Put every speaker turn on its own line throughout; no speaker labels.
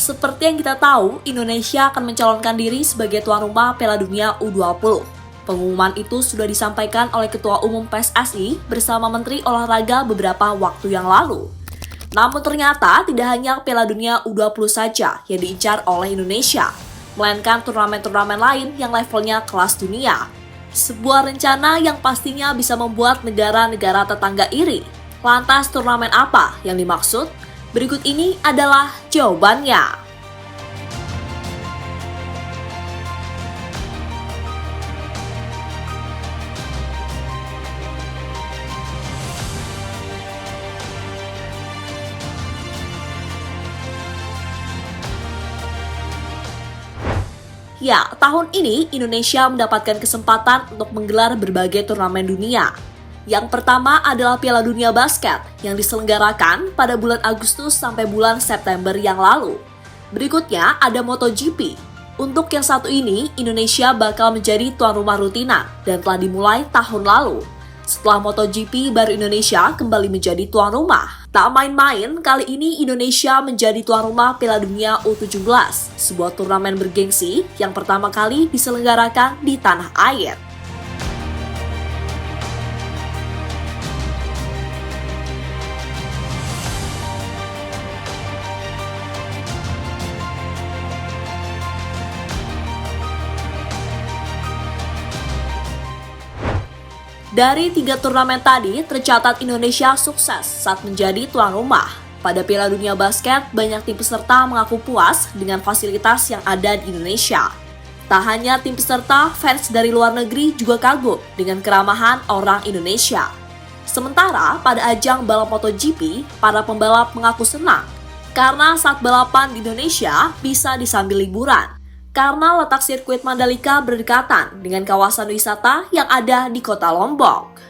Seperti yang kita tahu, Indonesia akan mencalonkan diri sebagai tuan rumah Piala Dunia U20. Pengumuman itu sudah disampaikan oleh Ketua Umum PSSI bersama Menteri Olahraga beberapa waktu yang lalu. Namun ternyata tidak hanya Piala Dunia U20 saja yang diincar oleh Indonesia, melainkan turnamen-turnamen lain yang levelnya kelas dunia. Sebuah rencana yang pastinya bisa membuat negara-negara tetangga iri. Lantas turnamen apa yang dimaksud? Berikut ini adalah jawabannya. Ya, tahun ini Indonesia mendapatkan kesempatan untuk menggelar berbagai turnamen dunia. Yang pertama adalah Piala Dunia Basket yang diselenggarakan pada bulan Agustus sampai bulan September yang lalu. Berikutnya ada MotoGP. Untuk yang satu ini, Indonesia bakal menjadi tuan rumah rutinan dan telah dimulai tahun lalu. Setelah MotoGP, baru Indonesia kembali menjadi tuan rumah. Tak main-main, kali ini Indonesia menjadi tuan rumah Piala Dunia U17, sebuah turnamen bergengsi yang pertama kali diselenggarakan di tanah air. Dari 3 turnamen tadi, tercatat Indonesia sukses saat menjadi tuan rumah. Pada Piala Dunia Basket, banyak tim peserta mengaku puas dengan fasilitas yang ada di Indonesia. Tak hanya tim peserta, fans dari luar negeri juga kagum dengan keramahan orang Indonesia. Sementara pada ajang balap MotoGP, para pembalap mengaku senang karena saat balapan di Indonesia bisa disambil liburan. Karena letak sirkuit Mandalika berdekatan dengan kawasan wisata yang ada di kota Lombok.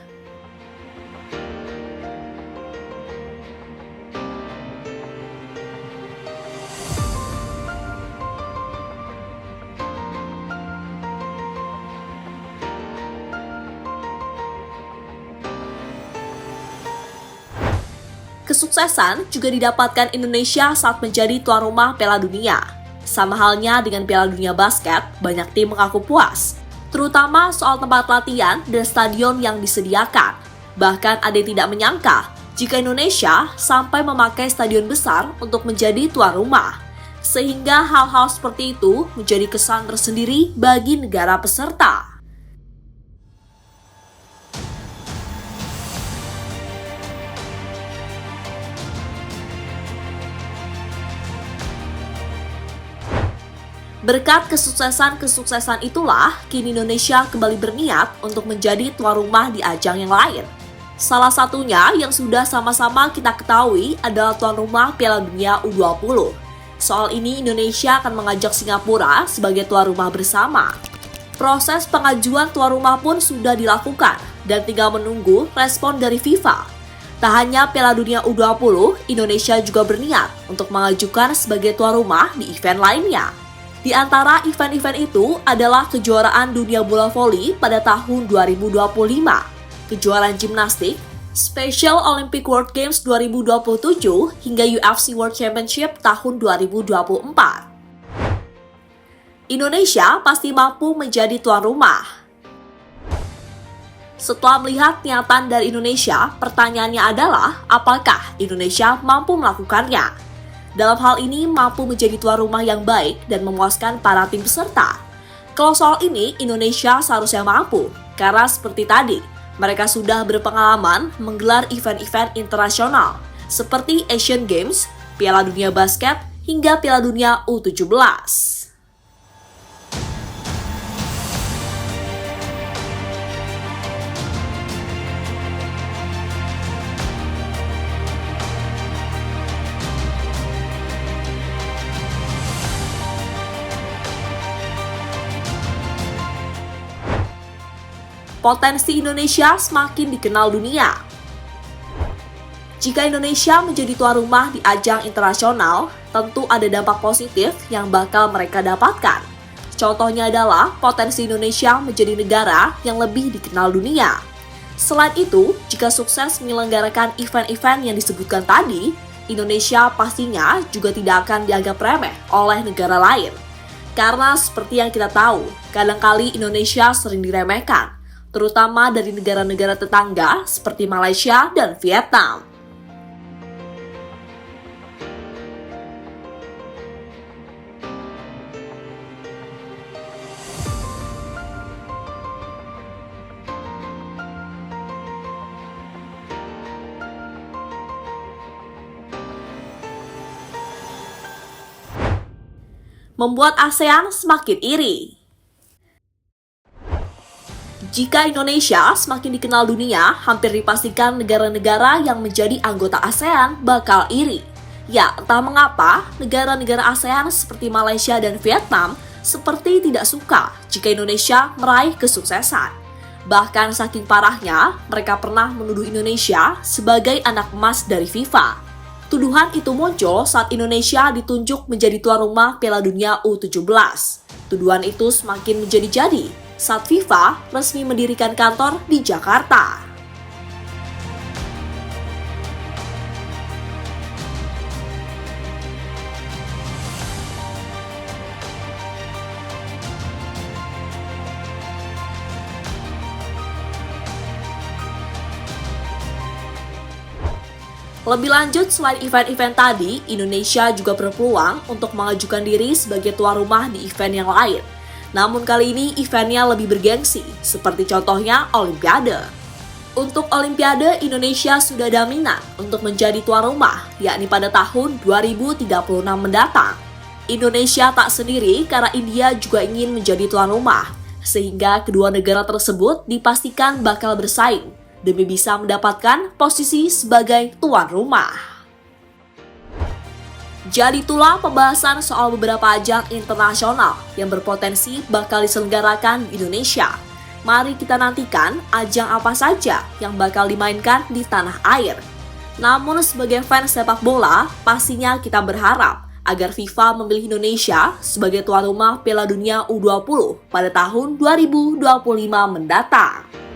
Kesuksesan juga didapatkan Indonesia saat menjadi tuan rumah Piala Dunia. Sama halnya dengan Piala Dunia Basket, banyak tim mengaku puas, terutama soal tempat latihan dan stadion yang disediakan. Bahkan ada yang tidak menyangka jika Indonesia sampai memakai stadion besar untuk menjadi tuan rumah. Sehingga hal-hal seperti itu menjadi kesan tersendiri bagi negara peserta. Berkat kesuksesan itulah, kini Indonesia kembali berniat untuk menjadi tuan rumah di ajang yang lain. Salah satunya yang sudah sama-sama kita ketahui adalah tuan rumah Piala Dunia U20. Soal ini Indonesia akan mengajak Singapura sebagai tuan rumah bersama. Proses pengajuan tuan rumah pun sudah dilakukan dan tinggal menunggu respon dari FIFA. Tak hanya Piala Dunia U20, Indonesia juga berniat untuk mengajukan sebagai tuan rumah di event lainnya. Di antara event-event itu adalah kejuaraan dunia bola voli pada tahun 2025, kejuaraan gimnastik, Special Olympic World Games 2027, hingga UFC World Championship tahun 2024. Indonesia pasti mampu menjadi tuan rumah. Setelah melihat niatan dari Indonesia, pertanyaannya adalah apakah Indonesia mampu melakukannya? Dalam hal ini mampu menjadi tuan rumah yang baik dan memuaskan para tim peserta. Kalau soal ini, Indonesia seharusnya mampu, karena seperti tadi, mereka sudah berpengalaman menggelar event-event internasional, seperti Asian Games, Piala Dunia Basket, hingga Piala Dunia U17. Potensi Indonesia semakin dikenal dunia. Jika Indonesia menjadi tuan rumah di ajang internasional, tentu ada dampak positif yang bakal mereka dapatkan. Contohnya adalah potensi Indonesia menjadi negara yang lebih dikenal dunia. Selain itu, jika sukses menyelenggarakan event-event yang disebutkan tadi, Indonesia pastinya juga tidak akan dianggap remeh oleh negara lain. Karena seperti yang kita tahu, kadangkali Indonesia sering diremehkan, terutama dari negara-negara tetangga seperti Malaysia dan Vietnam. Membuat ASEAN semakin iri. Jika Indonesia semakin dikenal dunia, hampir dipastikan negara-negara yang menjadi anggota ASEAN bakal iri. Ya, entah mengapa, negara-negara ASEAN seperti Malaysia dan Vietnam seperti tidak suka jika Indonesia meraih kesuksesan. Bahkan saking parahnya, mereka pernah menuduh Indonesia sebagai anak emas dari FIFA. Tuduhan itu muncul saat Indonesia ditunjuk menjadi tuan rumah Piala Dunia U17. Tuduhan itu semakin menjadi-jadi saat FIFA resmi mendirikan kantor di Jakarta. Lebih lanjut, selain event-event tadi, Indonesia juga berpeluang untuk mengajukan diri sebagai tuan rumah di event yang lain. Namun kali ini eventnya lebih bergengsi, seperti contohnya Olimpiade. Untuk Olimpiade, Indonesia sudah dominan untuk menjadi tuan rumah, yakni pada tahun 2036 mendatang. Indonesia tak sendiri karena India juga ingin menjadi tuan rumah, sehingga kedua negara tersebut dipastikan bakal bersaing demi bisa mendapatkan posisi sebagai tuan rumah. Jadi itulah pembahasan soal beberapa ajang internasional yang berpotensi bakal diselenggarakan di Indonesia. Mari kita nantikan ajang apa saja yang bakal dimainkan di tanah air. Namun sebagai fans sepak bola, pastinya kita berharap agar FIFA memilih Indonesia sebagai tuan rumah Piala Dunia U20 pada tahun 2025 mendatang.